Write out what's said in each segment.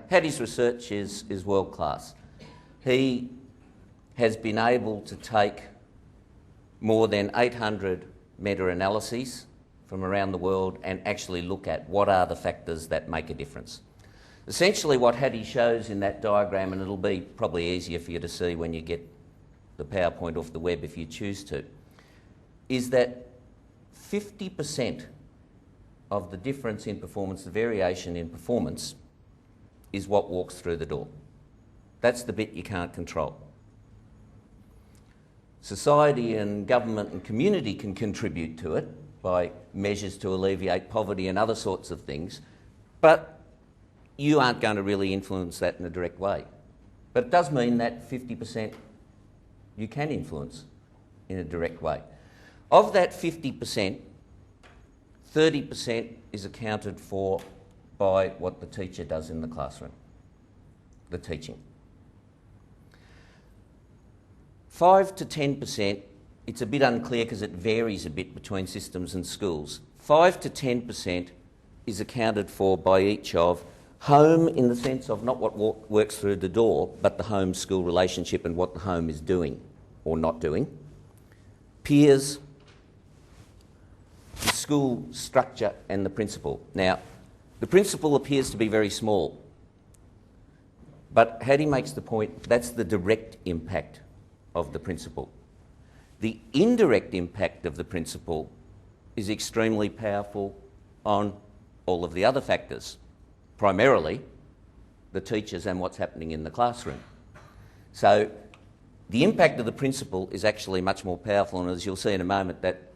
Hattie's research is world class. He has been able to take more than 800 meta-analyses from around the world and actually look at what are the factors that make a difference. Essentially what Hattie shows in that diagram, and it'll be probably easier for you to see when you get the PowerPoint off the web if you choose to, is that 50% of the difference in performance, the variation in performance, is what walks through the door. That's the bit you can't control. Society and government and community can contribute to it by measures to alleviate poverty and other sorts of things, but you aren't going to really influence that in a direct way. But it does mean that 50% you can influence in a direct way. Of that 50%, 30% is accounted for by what the teacher does in the classroom, the teaching. 5 to 10%, it's a bit unclear because it varies a bit between systems and schools. 5 to 10% is accounted for by each of home, in the sense of not what works through the door, but the home-school relationship and what the home is doing or not doing. Peers, the school structure and the principal. Now, the principal appears to be very small, but Hattie makes the point that's the direct impact of the principal. The indirect impact of the principal is extremely powerful on all of the other factors, primarily the teachers and what's happening in the classroom. So the impact of the principal is actually much more powerful, and as you'll see in a moment, that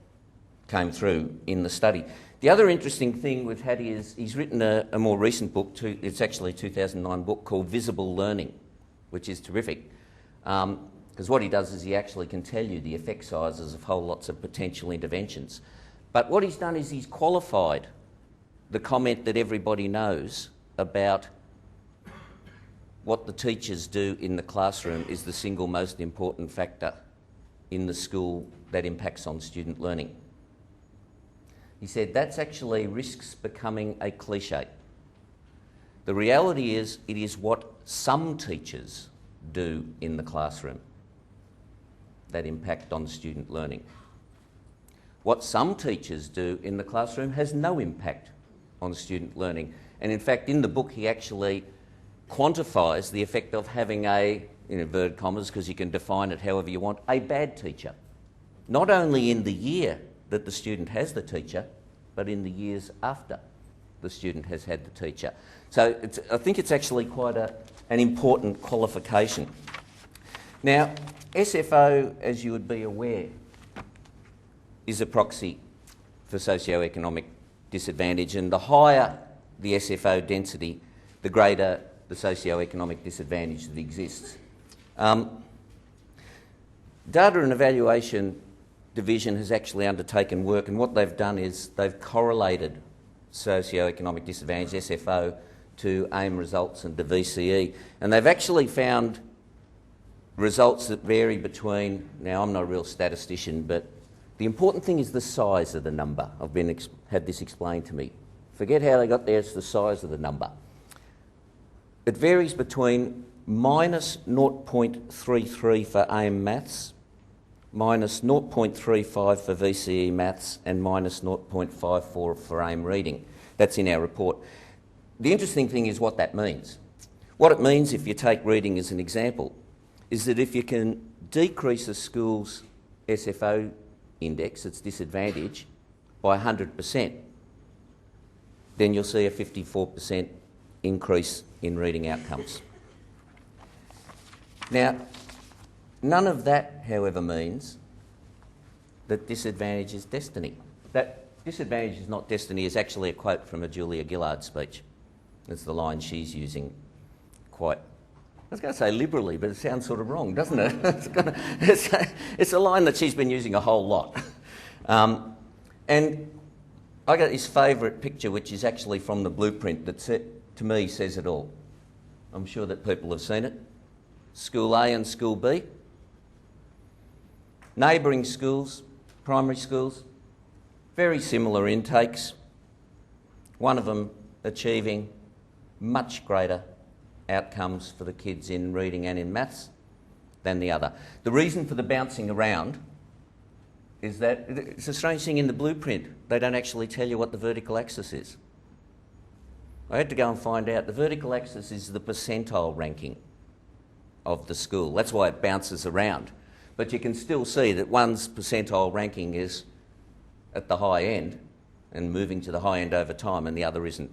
came through in the study. The other interesting thing with Hattie is he's written a more recent book, it's actually a 2009 book called Visible Learning, which is terrific. Because what he does is he actually can tell you the effect sizes of whole lots of potential interventions. But what he's done is he's qualified the comment that everybody knows about what the teachers do in the classroom is the single most important factor in the school that impacts on student learning. He said that's actually risks becoming a cliche. The reality is it is what some teachers do in the classroom that impact on student learning. What some teachers do in the classroom has no impact on student learning. And in fact, in the book, he actually quantifies the effect of having a, in inverted commas, because you can define it however you want, a bad teacher. Not only in the year that the student has the teacher, but in the years after the student has had the teacher. So I think it's actually quite an important qualification. Now, SFO, as you would be aware, is a proxy for socioeconomic disadvantage, and the higher the SFO density, the greater the socioeconomic disadvantage that exists. Data and Evaluation Division has actually undertaken work, and what they've done is they've correlated socioeconomic disadvantage, SFO, to AIM results and to VCE, and they've actually found results that vary between, now I'm not a real statistician, but the important thing is the size of the number. I've had this explained to me. Forget how they got there, it's the size of the number. It varies between minus 0.33 for AIM maths, minus 0.35 for VCE maths, and minus 0.54 for AIM reading. That's in our report. The interesting thing is what that means. What it means, if you take reading as an example, is that if you can decrease a school's SFO index, its disadvantage, by 100%, then you'll see a 54% increase in reading outcomes. Now, none of that, however, means that disadvantage is destiny. That disadvantage is not destiny is actually a quote from a Julia Gillard speech. It's the line she's using quite, I was going to say liberally, but it sounds sort of wrong, doesn't it? It's a line that she's been using a whole lot. And I got this favourite picture, which is actually from the blueprint, that to me says it all. I'm sure that people have seen it. School A and School B. Neighbouring schools, primary schools, very similar intakes. One of them achieving much greater outcomes for the kids in reading and in maths than the other. The reason for the bouncing around is that it's a strange thing in the blueprint. They don't actually tell you what the vertical axis is. I had to go and find out. The vertical axis is the percentile ranking of the school. That's why it bounces around. But you can still see that one's percentile ranking is at the high end and moving to the high end over time, and the other isn't.